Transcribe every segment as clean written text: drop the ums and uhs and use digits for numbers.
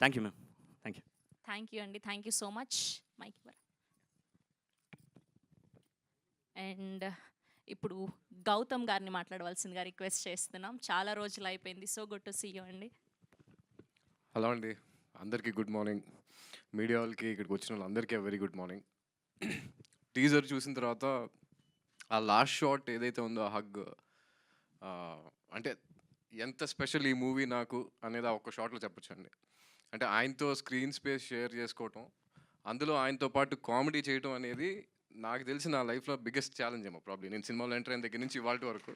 Thank you ma'am. Thank you. Thank you అండి. Thank you so much. Mike and ఇప్పుడు గౌతమ్ గారిని మాట్లాడవలసిందిగా request చేస్తున్నాం. చాలా రోజులు అయిపోయింది. So good to see you అండి. హలో అండి, అందరికీ గుడ్ మార్నింగ్. మీడియా వాళ్ళకి ఇక్కడికి వచ్చిన వాళ్ళందరికీ వెరీ గుడ్ మార్నింగ్. టీజర్ చూసిన తర్వాత ఆ లాస్ట్ షాట్ ఏదైతే ఉందో ఆ హగ్, అంటే ఎంత స్పెషల్ ఈ మూవీ నాకు అనేది ఆ ఒక్క షాట్లో చెప్పొచ్చండి. అంటే ఆయనతో స్క్రీన్ స్పేస్ షేర్ చేసుకోవటం, అందులో ఆయనతో పాటు కామెడీ చేయటం అనేది నాకు తెలిసి నా లైఫ్లో బిగ్గెస్ట్ ఛాలెంజ్ ఏమో ప్రాబ్లీ. నేను సినిమాలో ఎంటర్ అయిన దగ్గర నుంచి ఇవాళ వరకు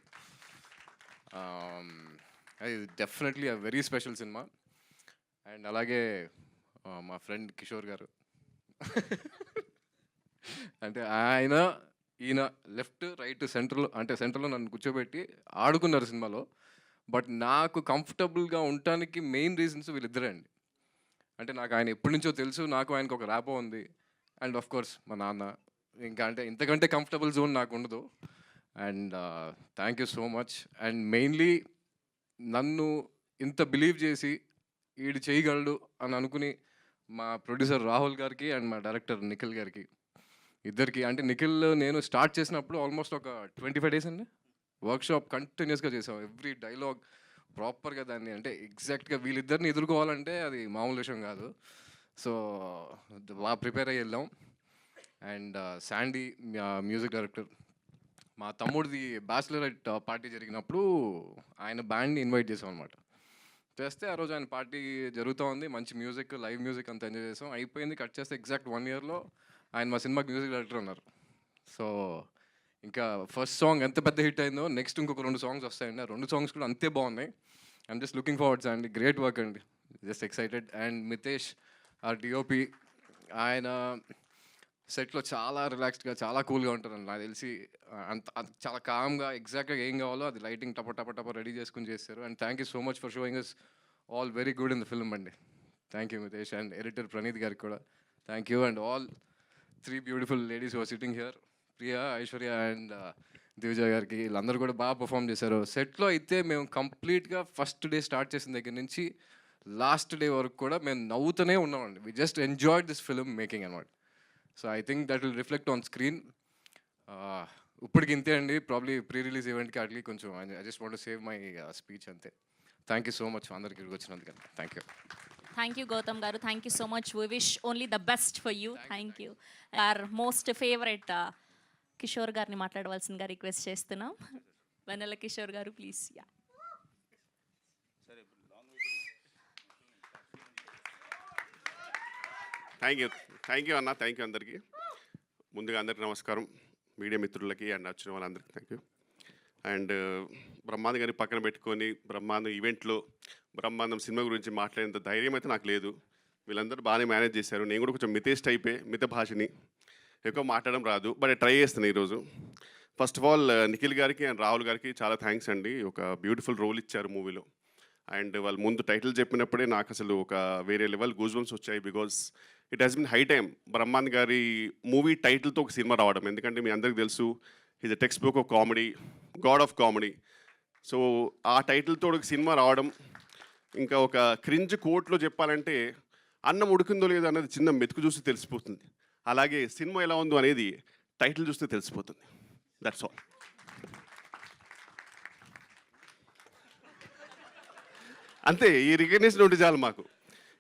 అది definitely a very special cinema. And అలాగే మా ఫ్రెండ్ కిషోర్ గారు అంటే ఈయన లెఫ్ట్ రైట్ సెంటర్లో, అంటే సెంటర్లో నన్ను కూర్చోబెట్టి ఆడుకున్నారు సినిమాలో. బట్ నాకు కంఫర్టబుల్గా ఉండటానికి మెయిన్ రీజన్స్ వీళ్ళిద్దరే అండి. అంటే నాకు ఆయన ఎప్పటి నుంచో తెలుసు, నాకు ఆయనకు ఒక ర్యాపో ఉంది. అండ్ ఆఫ్ కోర్స్ మా నాన్న. ఇంకా అంటే ఇంతకంటే కంఫర్టబుల్ జోన్ నాకు ఉండదు. And thank you so much. And mainly నన్ను ఇంత బిలీవ్ చేసి వీడు చేయగలడు అని అనుకుని మా ప్రొడ్యూసర్ రాహుల్ గారికి అండ్ మా డైరెక్టర్ నిఖిల్ గారికి, ఇద్దరికి. అంటే నిఖిల్ నేను స్టార్ట్ చేసినప్పుడు ఆల్మోస్ట్ ఒక 25 days అండి వర్క్షాప్ కంటిన్యూస్గా చేసాం. ఎవ్రీ డైలాగ్ ప్రాపర్గా దాన్ని, అంటే ఎగ్జాక్ట్గా వీళ్ళిద్దరిని ఎదుర్కోవాలంటే అది మామూలు విషయం కాదు. సో బాగా ప్రిపేర్ అయ్యి వెళ్ళాం. అండ్ శాండీ మ్యూజిక్ డైరెక్టర్, మా తమ్ముడిది బ్యాచిలరేట్ పార్టీ జరిగినప్పుడు ఆయన బ్యాండ్ని ఇన్వైట్ చేసాం అనమాట. చేస్తే ఆ రోజు ఆయన పార్టీ జరుగుతూ ఉంది, మంచి మ్యూజిక్, లైవ్ మ్యూజిక్ అంతా ఎంజాయ్ చేసాం. అయిపోయింది, కట్ చేస్తే ఎగ్జాక్ట్ 1 yearలో ఆయన మా సినిమాకి మ్యూజిక్ డైరెక్టర్ ఉన్నారు. సో ఇంకా ఫస్ట్ సాంగ్ ఎంత పెద్ద హిట్ అయిందో, నెక్స్ట్ ఇంకొక 2 songs వస్తాయండి. ఆ 2 songs కూడా అంతే బాగున్నాయి. ఐఎమ్ జస్ట్ లుకింగ్ ఫార్వర్డ్స్ అండి. గ్రేట్ వర్క్ అండి, just excited. And Mitesh our DOP, ఆయన సెట్లో చాలా రిలాక్స్డ్గా, చాలా కూల్గా ఉంటారండి. నాకు తెలిసి చాలా కామ్గా ఎగ్జాక్ట్గా ఏం కావాలో అది లైటింగ్ టప రెడీ చేసుకుని చేస్తారు. And thank you so much for showing us all very good in the film అండి. Thank you Mitesh. And editor Praneeth గారికి కూడా thank you. And all 3 beautiful ladies who are sitting here, Priya, Aishwarya and Divija గారికి, వీళ్ళందరూ కూడా బాగా పర్ఫామ్ చేశారు. సెట్లో అయితే మేము కంప్లీట్గా ఫస్ట్ డే స్టార్ట్ చేసిన దగ్గర నుంచి లాస్ట్ డే వరకు కూడా మేము నవ్వుతూనే ఉన్నామండి. We just enjoyed this film making అనమాట. So I think that will reflect on screen. ఇప్పటికి ఇంతే అండి. ప్రాబ్లీ ప్రీ రిలీజ్ ఈవెంట్కి అట్లీ కొంచెం I just want to save my speech అంతే. థ్యాంక్ యూ సో మచ్ అందరికి వచ్చినందుకు. Thank you. Thank you Gautam గారు. Thank you so much. We wish only the best for you. Thank you. Our most favourite Kishore గారిని మాట్లాడవలసిందిగా request చేస్తున్నాం. వెన్నెల కిషోర్ గారు please. Yeah, thank you అన్న. Thank you అందరికీ. ముందుగా అందరికీ నమస్కారం, మీడియా మిత్రులకి అండ్ వచ్చిన వాళ్ళందరికీ థ్యాంక్ యూ. అండ్ బ్రహ్మాండం గారిని పక్కన పెట్టుకొని బ్రహ్మాండం ఈవెంట్లో బ్రహ్మాండం సినిమా గురించి మాట్లాడేంత ధైర్యం అయితే నాకు లేదు. వీళ్ళందరూ బాగానే మేనేజ్ చేశారు. నేను కూడా కొంచెం మితేష్ టైపే, మిత భాషని ఎక్కువ మాట్లాడడం రాదు, బట్ ట్రై చేస్తాను ఈరోజు. ఫస్ట్ ఆఫ్ ఆల్ నిఖిల్ గారికి అండ్ రాహుల్ గారికి చాలా థ్యాంక్స్ అండి. ఒక బ్యూటిఫుల్ రోల్ ఇచ్చారు మూవీలో. అండ్ వాళ్ళు ముందు టైటిల్ చెప్పినప్పుడే నాకు అసలు ఒక వేరే లెవెల్ గూజ్బంప్స్ వచ్చాయి. Because it has been high time బ్రహ్మాండ్ గారి మూవీ టైటిల్తో ఒక సినిమా రావడం. ఎందుకంటే మీ అందరికీ తెలుసు, is a text book of comedy, God of comedy. So ఆ టైటిల్తో ఒక సినిమా రావడం, ఇంకా ఒక క్రింజ్ కోట్లో చెప్పాలంటే అన్నం ఉడికిందో లేదో అనేది చిన్న మెతుకు చూస్తే తెలిసిపోతుంది. అలాగే సినిమా ఎలా ఉందో అనేది టైటిల్ చూస్తే తెలిసిపోతుంది. That's all. అంతే, ఈ రికగ్నిషన్ ఉంటే చాలు మాకు.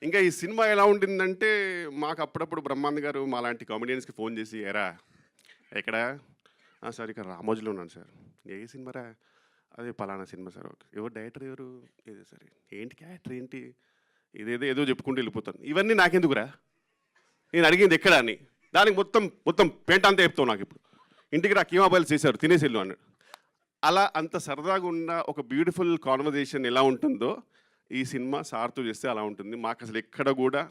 ఇంకా ఈ సినిమా ఎలా ఉంటుందంటే, మాకు అప్పుడప్పుడు బ్రహ్మాండ్ గారు మా లాంటి కామెడియన్స్కి ఫోన్ చేసి, ఎరా ఎక్కడా, సార్ ఇక్కడ రామోజీలో ఉన్నాను సార్. ఏ సినిమారా? అదే పలానా సినిమా సార్. ఓకే, ఎవరు డైరెక్టర్ ఎవరు? ఏదో సరే, ఏంటి క్యారెక్టర్ ఏంటి, ఏదో చెప్పుకుంటూ వెళ్ళిపోతాను. ఇవన్నీ నాకెందుకురా, నేను అడిగింది ఎక్కడ అని. దానికి మొత్తం పెంట అంతా చెప్తావు నాకు. ఇప్పుడు ఇంటికి రా, కీమా బాయిల్ చేశారు, తినేసిల్లు అన్నాడు. అలా అంత సరదాగా ఉన్న ఒక బ్యూటిఫుల్ కాన్వర్జేషన్ ఎలా ఉంటుందో ఈ సినిమా సార్తో చేస్తే అలా ఉంటుంది. మాకు అసలు ఎక్కడ కూడా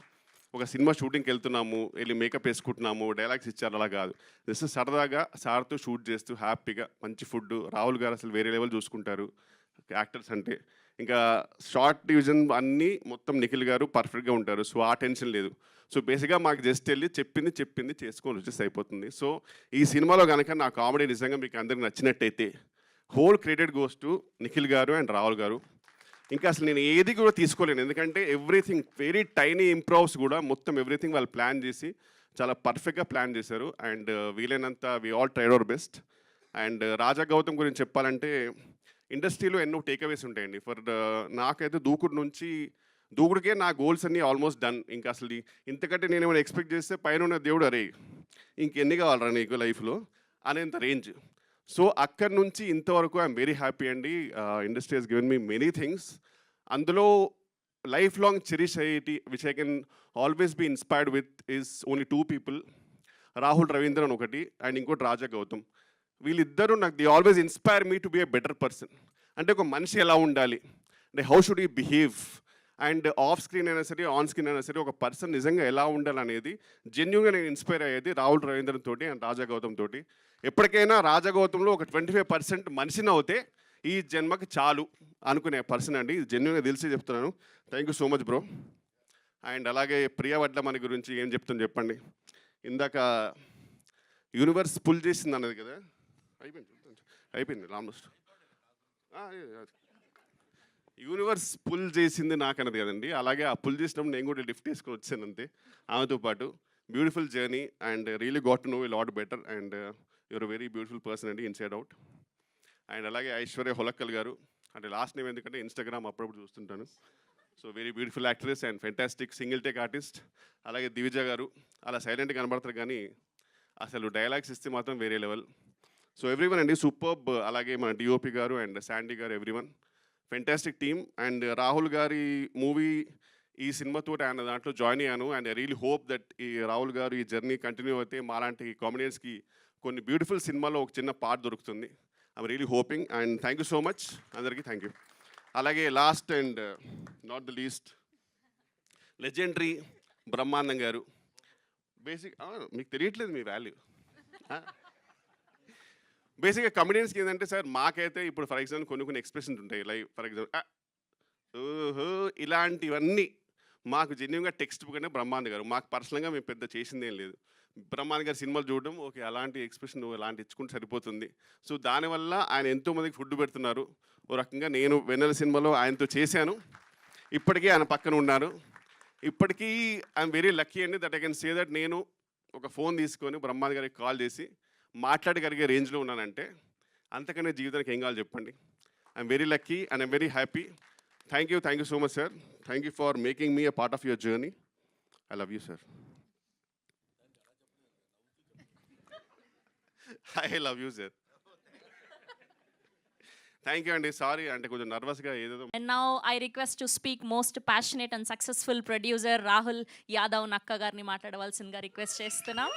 ఒక సినిమా షూటింగ్కి వెళ్తున్నాము, వెళ్ళి మేకప్ వేసుకుంటున్నాము, డైలాగ్స్ ఇచ్చారు, అలా కాదు. జస్ట్ సరదాగా సార్తో షూట్ చేస్తూ హ్యాపీగా మంచి ఫుడ్. రాహుల్ గారు అసలు వేరే లెవెల్ చూసుకుంటారు యాక్టర్స్ అంటే. ఇంకా షార్ట్ డివిజన్ అన్నీ మొత్తం నిఖిల్ గారు పర్ఫెక్ట్గా ఉంటారు. సో ఆ టెన్షన్ లేదు. సో బేసిక్గా మాకు జస్ట్ వెళ్ళి చెప్పింది చేసుకొని వచ్చేసి అయిపోతుంది. సో ఈ సినిమాలో కనుక నా కామెడీ నిజంగా మీకు అందరికి నచ్చినట్టయితే whole credit goes to Nikhil గారు అండ్ రాహుల్ గారు. ఇంకా అసలు నేను ఏది కూడా తీసుకోలేను, ఎందుకంటే ఎవ్రీథింగ్ వెరీ టైనీ ఇంప్రూవ్స్ కూడా మొత్తం ఎవ్రీథింగ్ వాళ్ళు ప్లాన్ చేసి చాలా పర్ఫెక్ట్గా ప్లాన్ చేశారు. అండ్ వీలైనంత we all tried our best. And Raja Gautam గురించి చెప్పాలంటే ఇండస్ట్రీలో ఎన్నో టేక్అవేస్ ఉంటాయండి. నాకైతే దూకుడుకే నా గోల్స్ అన్నీ ఆల్మోస్ట్ డన్. ఇంకా అసలు ఇంతకంటే నేను ఏమైనా ఎక్స్పెక్ట్ చేస్తే పైన ఉన్న దేవుడు అరే ఇంకెన్ని కావాలరా నీకు లైఫ్లో అనేంత రేంజ్. సో అక్కడి నుంచి ఇంతవరకు ఐఎమ్ వెరీ హ్యాపీ అండి. Industry has given me many things. అందులో లైఫ్ లాంగ్ చెరిష్ అయ్యేటి which I can always be inspired with is only 2 people, Rahul Ravindran ఒకటి అండ్ ఇంకోటి రాజా గౌతమ్. వీళ్ళిద్దరూ నాకు the always inspire me to be a better person. అంటే ఒక మనిషి ఎలా ఉండాలి, అంటే how should he behave, and off screen అయినా సరే ఆన్ స్క్రీన్ అయినా సరే ఒక పర్సన్ నిజంగా ఎలా ఉండాలనేది జెన్యున్గా నేను ఇన్స్పైర్ అయ్యేది రాహుల్ రవీంద్రన్ తోటి అండ్ రాజా గౌతమ్ తోటి. ఎప్పటికైనా రాజా గౌతంలో ఒక 25% మనిషిని అవుతే ఈ జన్మకి చాలు అనుకునే పర్సన్ అండి. ఇది జెన్యున్గా తెలిసి చెప్తున్నాను. Thank you so much bro. And అలాగే ప్రియా వడ్లమణి గురించి ఏం చెప్తాను చెప్పండి. ఇందాక యూనివర్స్ పుల్ చేసింది అన్నది కదా, అయిపోయింది ఆల్మోస్ట్. యూనివర్స్ పుల్ చేసింది నాకు అన్నది కదండి, అలాగే ఆ పుల్ చేసినప్పుడు నేను కూడా లిఫ్ట్ తీసుకొని వచ్చాను అంతే ఆమెతో పాటు. Beautiful journey and really got to know a lot better and your very beautiful person అండి ఇన్సైడ్ అవుట్. అండ్ అలాగే ఐశ్వర్య హొలక్కల్ గారు, అంటే లాస్ట్ నేమ్ ఎందుకంటే ఇన్స్టాగ్రామ్ అప్పుడప్పుడు చూస్తుంటాను. So very beautiful actress and fantastic single take artist. అలాగే దివిజ గారు అలా సైలెంట్గా కనబడతారు కానీ అసలు డైలాగ్స్ ఇస్తే మాత్రం వేరే లెవెల్. సో ఎవ్రీవన్ అండి సూపర్బ్. అలాగే మన డిఓపి గారు అండ్ శాండీ గారు, everyone fantastic team. And Rahul గారి మూవీ ఈ సినిమాతో ఆయన దాంట్లో జాయిన్ అయ్యాను. And I really hope that ఈ రాహుల్ గారు ఈ జర్నీ కంటిన్యూ అయితే మాలాంటి కామెడియన్స్కి కొన్ని బ్యూటిఫుల్ సినిమాలో ఒక చిన్న పార్ట్ దొరుకుతుంది. I'm really hoping. And thank you so much అందరికీ, థ్యాంక్ యూ. అలాగే last and not the least legendary Brahmanandam గారు. మీకు తెలియట్లేదు మీ వాల్యూ. బేసిక్గా కమెడియన్స్కి ఏంటంటే సార్, మాకైతే ఇప్పుడు ఫర్ ఎగ్జాంపుల్ కొన్ని ఎక్స్ప్రెషన్స్ ఉంటాయి, లైక్ ఫర్ ఎగ్జాంపుల్ ఓహో ఇలాంటివన్నీ మాకు జెన్యున్గా టెక్స్ట్ బుక్ అంటే బ్రహ్మానంద గారు. మాకు పర్సనల్గా మేము పెద్ద చేసిందేం లేదు. బ్రహ్మానంద గారి సినిమాలు చూడడం, ఓకే అలాంటి ఎక్స్ప్రెషన్ అలాంటి ఇచ్చుకుంటే సరిపోతుంది. సో దానివల్ల ఆయన ఎంతోమందికి ఫుడ్ పెడుతున్నారు. ఓ రకంగా నేను వెన్నెల సినిమాలో ఆయనతో చేశాను, ఇప్పటికీ ఆయన పక్కన ఉన్నారు. ఇప్పటికీ ఐఎమ్ వెరీ లక్కీ అండి that I can say that నేను ఒక ఫోన్ తీసుకొని బ్రహ్మానంద గారికి కాల్ చేసి మాట్లాడగలిగే రేంజ్లో ఉన్నానంటే అంతకనే జీవితానికి ఏం కావాలి చెప్పండి. I'm very lucky and I'm very happy. Thank you so much sir. Thank you for making me a part of your journey. I love you sir. I love you sir. Thank you అండి. Sorry అంటే కొంచెం నర్వస్గా ఏదేదో. And now I request to speak most passionate and successful producer Rahul Yadav నక్క గారిని మాట్లాడవలసిందిగా request చేస్తున్నాం.